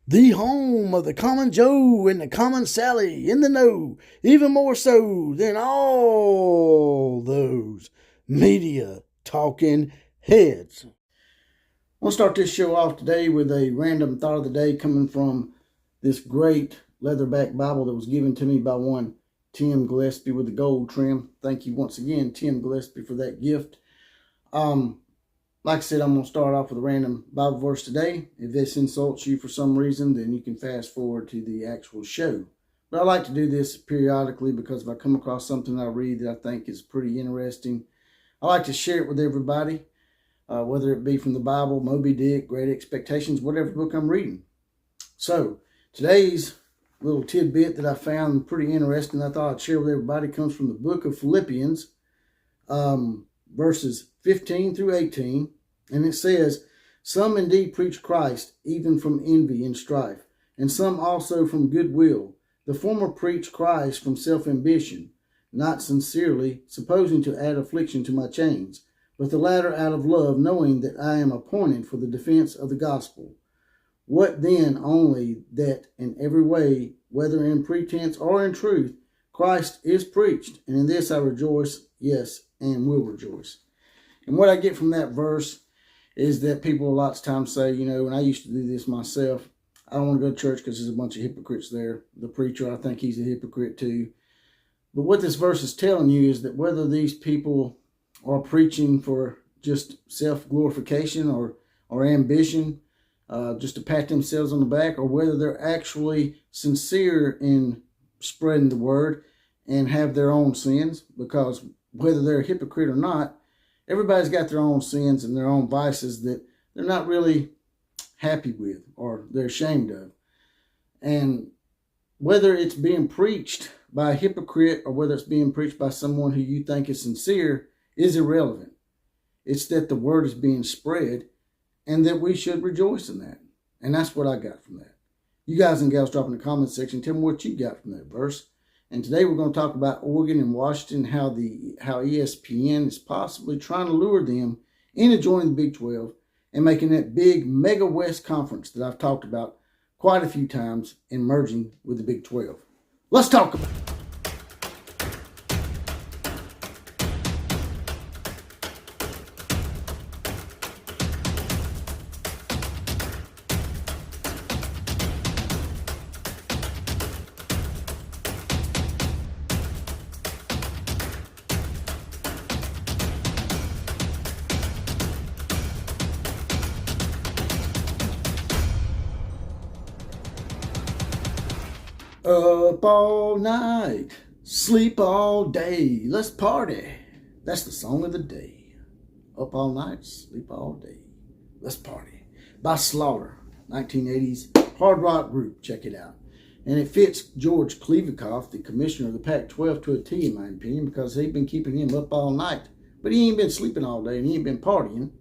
The home of the common Joe and the common Sally in the know, even more so than all those media talking heads. I want to start this show off today with a random thought of the day coming from this great leatherback Bible that was given to me by one Tim Gillespie with the gold trim. Thank you once again, Tim Gillespie, for that gift. Like I said, I'm going to start off with a random Bible verse today. If this insults you for some reason, then you can fast forward to the actual show. But I like to do this periodically because if I come across something I read that I think is pretty interesting, I like to share it with everybody, whether it be from the Bible, Moby Dick, Great Expectations, whatever book I'm reading. So today's little tidbit that I found pretty interesting, I thought I'd share with everybody, comes from the book of Philippians, verses 15 through 18. And it says, "Some indeed preach Christ, even from envy and strife, and some also from goodwill. The former preach Christ from self-ambition, not sincerely, supposing to add affliction to my chains, but the latter out of love, knowing that I am appointed for the defense of the gospel. What then only that in every way, whether in pretense or in truth, Christ is preached, and in this I rejoice, yes, and will rejoice." And what I get from that verse is that people a lot of times say, and I used to do this myself, I don't want to go to church because there's a bunch of hypocrites there. The preacher, I think he's a hypocrite too. But what this verse is telling you is that whether these people are preaching for just self-glorification or ambition, just to pat themselves on the back, or whether they're actually sincere in spreading the word and have their own sins, because whether they're a hypocrite or not, everybody's got their own sins and their own vices that they're not really happy with or they're ashamed of. And whether it's being preached by a hypocrite or whether it's being preached by someone who you think is sincere is irrelevant. It's that the word is being spread and that we should rejoice in that. And that's what I got from that. You guys and gals, drop in the comment section. Tell me what you got from that verse. And today we're going to talk about Oregon and Washington, how ESPN is possibly trying to lure them into joining the Big 12 and making that big mega West conference that I've talked about quite a few times and merging with the Big 12. Let's talk about it. Up all night, sleep all day, let's party. That's the song of the day. Up all night, sleep all day, let's party. By Slaughter, 1980s hard rock group. Check it out. And it fits George Kliavkoff, the commissioner of the Pac-12, to a T, in my opinion, because they've been keeping him up all night. But he ain't been sleeping all day and he ain't been partying.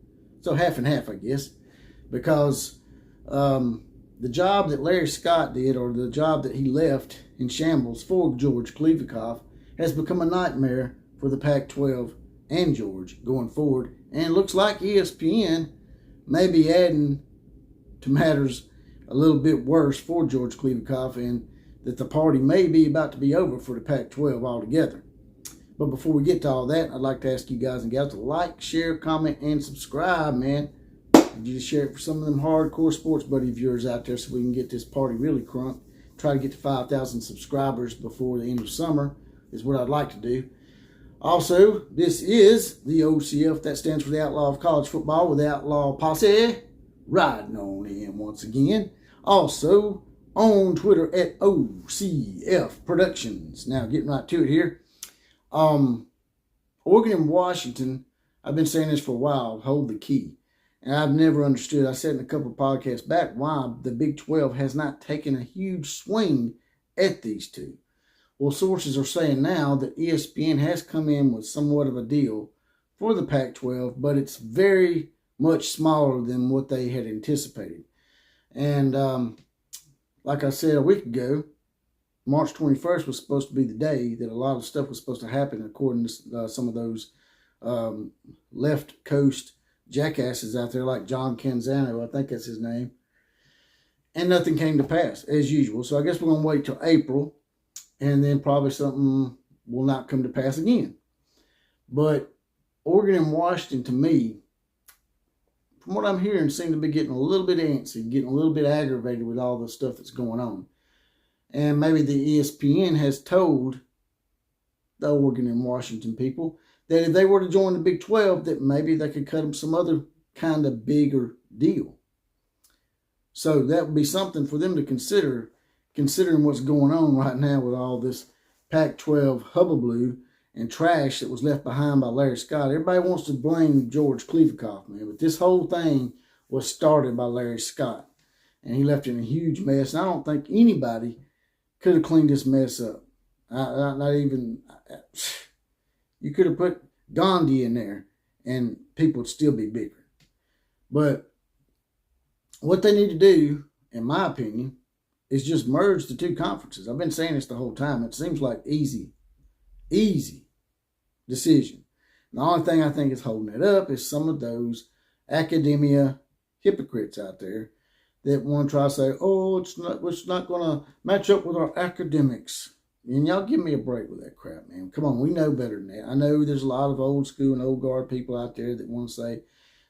So half and half, I guess. Because the job that Larry Scott did, or the job that he left in shambles for George Kliavkoff, has become a nightmare for the Pac-12 and George going forward. And it looks like ESPN may be adding to matters a little bit worse for George Kliavkoff, and that the party may be about to be over for the Pac-12 altogether. But before we get to all that, I'd like to ask you guys and gals to like, share, comment, and subscribe, man. You just share it for some of them hardcore sports buddy of yours out there so we can get this party really crunk. Try to get to 5,000 subscribers before the end of summer is what I'd like to do. Also, this is the OCF. That stands for the Outlaw of College Football with the Outlaw Posse. Riding on in once again. Also on Twitter at OCF Productions. Now, getting right to it here. Oregon and Washington, I've been saying this for a while, hold the key. And I've never understood, I said in a couple of podcasts back, why the Big 12 has not taken a huge swing at these two. Well, sources are saying now that ESPN has come in with somewhat of a deal for the Pac-12, but it's very much smaller than what they had anticipated. And like I said a week ago, March 21st was supposed to be the day that a lot of stuff was supposed to happen, according to some of those left coast jackasses out there like John Canzano, I think that's his name. And nothing came to pass, as usual. So I guess we're going to wait till April, and then probably something will not come to pass again. But Oregon and Washington, to me, from what I'm hearing, seem to be getting a little bit antsy, getting a little bit aggravated with all the stuff that's going on. And maybe the ESPN has told the Oregon and Washington people that if they were to join the Big 12, that maybe they could cut them some other kind of bigger deal. So that would be something for them to consider, considering what's going on right now with all this Pac-12 hullabaloo and trash that was left behind by Larry Scott. Everybody wants to blame George Kliavkoff, man, but this whole thing was started by Larry Scott, and he left it in a huge mess. And I don't think anybody could have cleaned this mess up. Not even, you could have put Gandhi in there, and people would still be bigger. But what they need to do, in my opinion, is just merge the two conferences. I've been saying this the whole time. It seems like easy decision. The only thing I think is holding it up is some of those academia hypocrites out there that want to try to say, oh, it's not going to match up with our academics. And y'all give me a break with that crap, man. Come on, we know better than that. I know there's a lot of old school and old guard people out there that want to say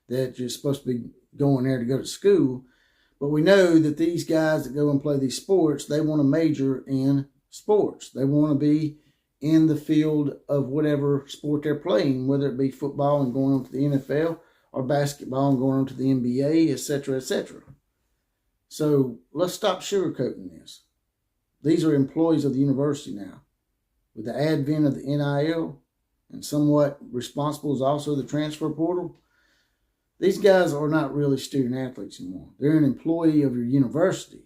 that you're supposed to be going there to go to school. But we know that these guys that go and play these sports, they want to major in sports. They want to be in the field of whatever sport they're playing, whether it be football and going on to the NFL or basketball and going on to the NBA, etc., etc. So let's stop sugarcoating this. These are employees of the university now. With the advent of the NIL, and somewhat responsible is also the transfer portal, these guys are not really student athletes anymore. They're an employee of your university.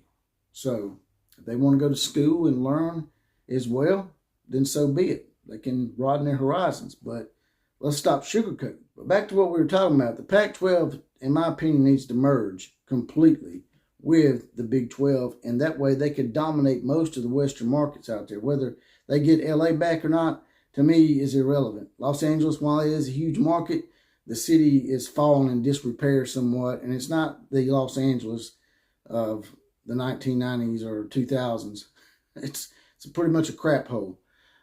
So if they want to go to school and learn as well, then so be it. They can broaden their horizons. But let's stop sugarcoating. But back to what we were talking about. The Pac-12, in my opinion, needs to merge completely with the Big 12, and that way they could dominate most of the Western markets out there. Whether they get LA back or not, to me, is irrelevant. Los Angeles, while it is a huge market, the city is falling in disrepair somewhat, and it's not the Los Angeles of the 1990s or 2000s. It's pretty much a crap hole.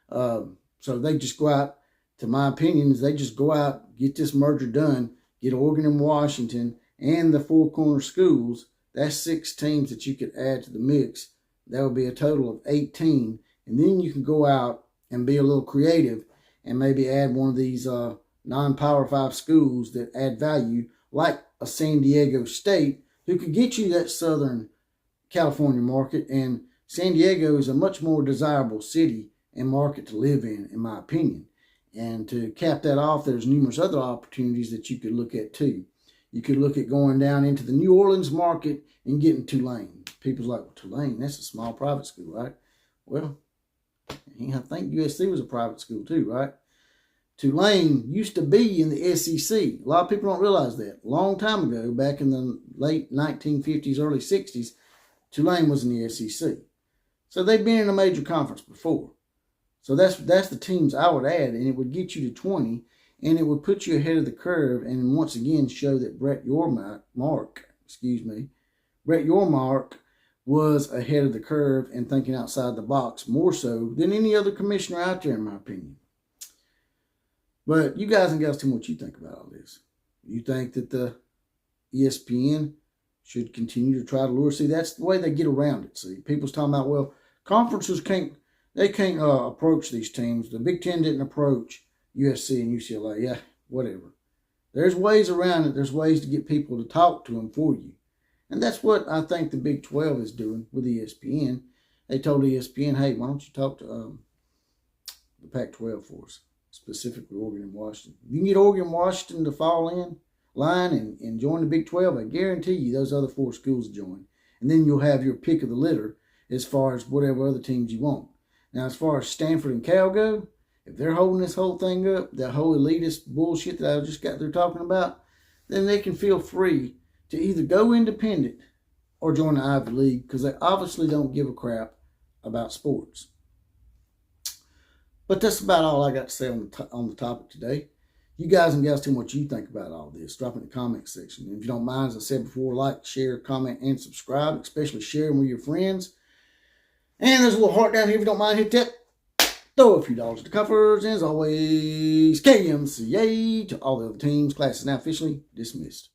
So they just go out, to my opinion, is they just go out, get this merger done, get Oregon and Washington and the Four Corner schools. That's 6 teams that you could add to the mix. That would be a total of 18. And then you can go out and be a little creative and maybe add one of these non-Power 5 schools that add value, like a San Diego State, who could get you that Southern California market. And San Diego is a much more desirable city and market to live in my opinion. And to cap that off, there's numerous other opportunities that you could look at too. You could look at going down into the New Orleans market and getting Tulane. People's like, well, Tulane, that's a small private school, right? Well, I think USC was a private school too, right? Tulane used to be in the SEC. A lot of people don't realize that. A long time ago, back in the late 1950s, early 60s, Tulane was in the SEC. So they've been in a major conference before. So that's the teams I would add, and it would get you to 20, and it would put you ahead of the curve, and once again show that Brett Yormark was ahead of the curve and thinking outside the box more so than any other commissioner out there, in my opinion. But you guys and gals, tell me what you think about all this. You think that the ESPN should continue to try to lure? See, that's the way they get around it. See, people's talking about, well, conferences can't approach these teams. The Big Ten didn't approach USC and UCLA. Yeah, whatever. There's ways around it. There's ways to get people to talk to them for you. And that's what I think the Big 12 is doing with ESPN. They told ESPN, hey, why don't you talk to the Pac-12 for us, specifically Oregon and Washington. If you can get Oregon and Washington to fall in line and join the Big 12, I guarantee you those other 4 schools will join. And then you'll have your pick of the litter as far as whatever other teams you want. Now, as far as Stanford and Cal go, if they're holding this whole thing up, that whole elitist bullshit that I just got through talking about, then they can feel free to either go independent or join the Ivy League, because they obviously don't give a crap about sports. But that's about all I got to say on the topic today. You guys and gals, tell me what you think about all this. Drop in the comment section. And if you don't mind, as I said before, like, share, comment, and subscribe, especially sharing with your friends. And there's a little heart down here. If you don't mind, hit that. Throw a few dollars at the coffers. And as always, KMCA to all the other teams. Class is now officially dismissed.